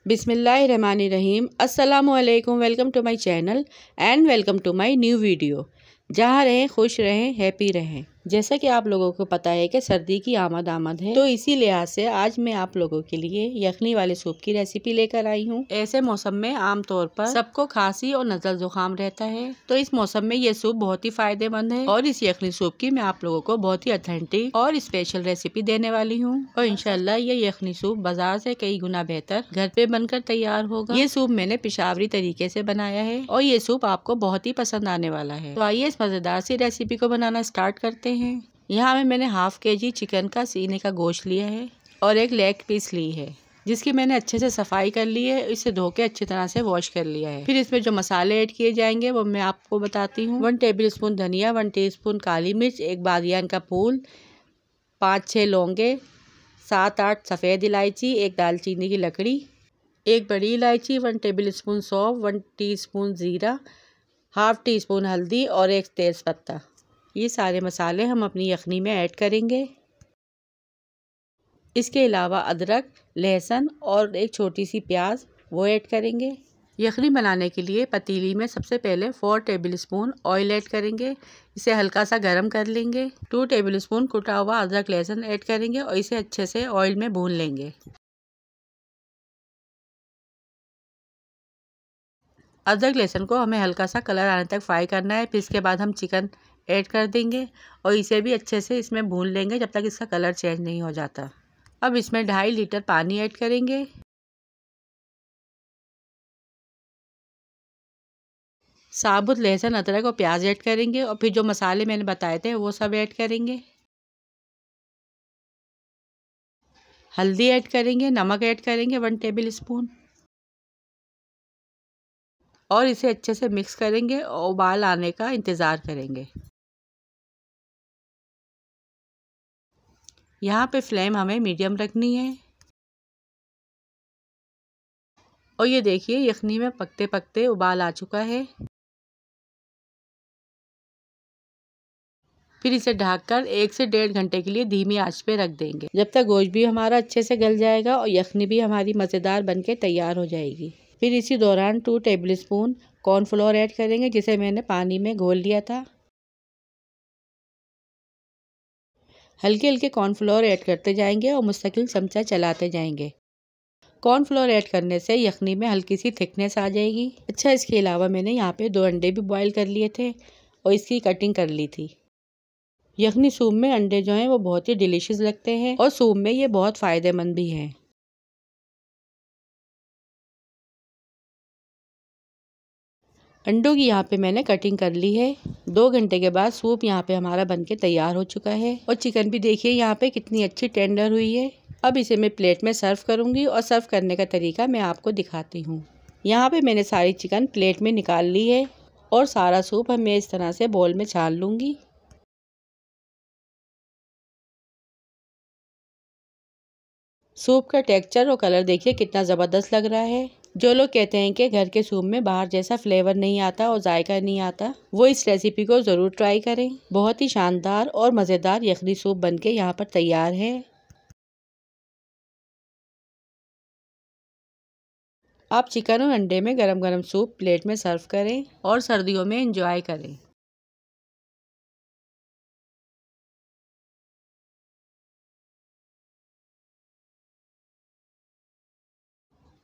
बिस्मिल्लाहिर्रहमानिर्रहीम। अस्सलामुअलैकुम। Welcome to my channel and welcome to my new video. जहाँ रहें खुश रहें, हैप्पी रहें। जैसा कि आप लोगों को पता है कि सर्दी की आमद है, तो इसी लिहाज से आज मैं आप लोगों के लिए यखनी वाले सूप की रेसिपी लेकर आई हूँ। ऐसे मौसम में आमतौर पर सबको खांसी और नज़ल जुकाम रहता है, तो इस मौसम में ये सूप बहुत ही फायदेमंद है। और इस यखनी सूप की मैं आप लोगों को बहुत ही ऑथेंटिक और स्पेशल रेसिपी देने वाली हूँ। और इंशाल्लाह ये यखनी सूप बाजार से कई गुना बेहतर घर पे बनकर तैयार होगा। ये सूप मैंने पेशावरी तरीके से बनाया है और ये सूप आपको बहुत ही पसंद आने वाला है। तो आइए इस मजेदार सी रेसिपी को बनाना स्टार्ट करते हैं। यहाँ में मैंने हाफ केजी चिकन का सीने का गोश्त लिया है और एक लेग पीस ली है, जिसकी मैंने अच्छे से सफाई कर ली है। इसे धो के अच्छी तरह से वॉश कर लिया है। फिर इसमें जो मसाले ऐड किए जाएंगे वो मैं आपको बताती हूँ। 1 टेबल स्पून धनिया, 1 टीस्पून काली मिर्च, 1 बादियान का फूल, 5-6 लौंगे, 7-8 सफ़ेद इलायची, 1 दालचीनी की लकड़ी, 1 बड़ी इलायची, 1 टेबल स्पून सौंफ, 1 टीस्पून ज़ीरा, हाफ टी स्पून हल्दी और 1 तेज़पत्ता। ये सारे मसाले हम अपनी यखनी में ऐड करेंगे। इसके अलावा अदरक, लहसुन और एक छोटी सी प्याज वो ऐड करेंगे। यखनी बनाने के लिए पतीली में सबसे पहले 4 टेबल स्पून ऑयल ऐड करेंगे। इसे हल्का सा गर्म कर लेंगे। 2 टेबल स्पून कुटा हुआ अदरक लहसुन ऐड करेंगे और इसे अच्छे से ऑयल में भून लेंगे। अदरक लहसुन को हमें हल्का सा कलर आने तक फ्राई करना है। फिर इसके बाद हम चिकन ऐड कर देंगे और इसे भी अच्छे से इसमें भून लेंगे जब तक इसका कलर चेंज नहीं हो जाता। अब इसमें 2.5 लीटर पानी ऐड करेंगे। साबुत लहसुन, अदरक और प्याज ऐड करेंगे और फिर जो मसाले मैंने बताए थे वो सब ऐड करेंगे। हल्दी ऐड करेंगे, नमक ऐड करेंगे 1 टेबल स्पून और इसे अच्छे से मिक्स करेंगे और उबाल आने का इंतज़ार करेंगे। यहाँ पे फ्लेम हमें मीडियम रखनी है। और ये देखिए यखनी में पकते पकते उबाल आ चुका है। फिर इसे ढककर 1 से 1.5 घंटे के लिए धीमी आंच पे रख देंगे, जब तक गोश्त भी हमारा अच्छे से गल जाएगा और यखनी भी हमारी मज़ेदार बनके तैयार हो जाएगी। फिर इसी दौरान 2 टेबल स्पून कॉर्नफ्लोर ऐड करेंगे, जिसे मैंने पानी में घोल लिया था। हल्के हल्के कॉर्नफ्लोर ऐड करते जाएंगे और मुस्तकिल चमचा चलाते जाएंगे। कॉर्नफ्लोर ऐड करने से यखनी में हल्की सी थिकनेस आ जाएगी। अच्छा, इसके अलावा मैंने यहाँ पे 2 अंडे भी बॉईल कर लिए थे और इसकी कटिंग कर ली थी। यखनी सूप में अंडे जो हैं वो बहुत ही डिलीशियस लगते हैं और सूप में ये बहुत फ़ायदेमंद भी हैं। अंडों की यहाँ पे मैंने कटिंग कर ली है। 2 घंटे के बाद सूप यहाँ पे हमारा बनके तैयार हो चुका है और चिकन भी देखिए यहाँ पे कितनी अच्छी टेंडर हुई है। अब इसे मैं प्लेट में सर्व करूँगी और सर्व करने का तरीका मैं आपको दिखाती हूँ। यहाँ पे मैंने सारी चिकन प्लेट में निकाल ली है और सारा सूप मैं इस तरह से बोल में छान लूँगी। सूप का टेक्सचर और कलर देखिए कितना ज़बरदस्त लग रहा है। जो लोग कहते हैं कि घर के सूप में बाहर जैसा फ्लेवर नहीं आता और जायका नहीं आता, वो इस रेसिपी को ज़रूर ट्राई करें। बहुत ही शानदार और मज़ेदार यखनी सूप बनके यहाँ पर तैयार है। आप चिकन और अंडे में गरम गरम सूप प्लेट में सर्व करें और सर्दियों में एंजॉय करें।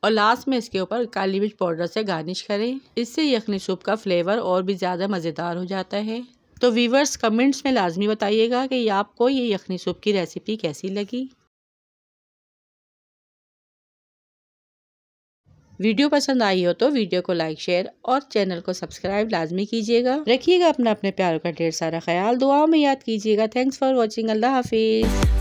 और लास्ट में इसके ऊपर काली मिर्च पाउडर से गार्निश करें। इससे यखनी सूप का फ्लेवर और भी ज़्यादा मज़ेदार हो जाता है। तो व्यूअर्स कमेंट्स में लाजमी बताइएगा कि आपको ये यखनी सूप की रेसिपी कैसी लगी। वीडियो पसंद आई हो तो वीडियो को लाइक, शेयर और चैनल को सब्सक्राइब लाजमी कीजिएगा। रखिएगा अपने प्यारों का ढेर सारा ख्याल। दुआओं में याद कीजिएगा। Thanks for watching. अल्लाह हाफिज़।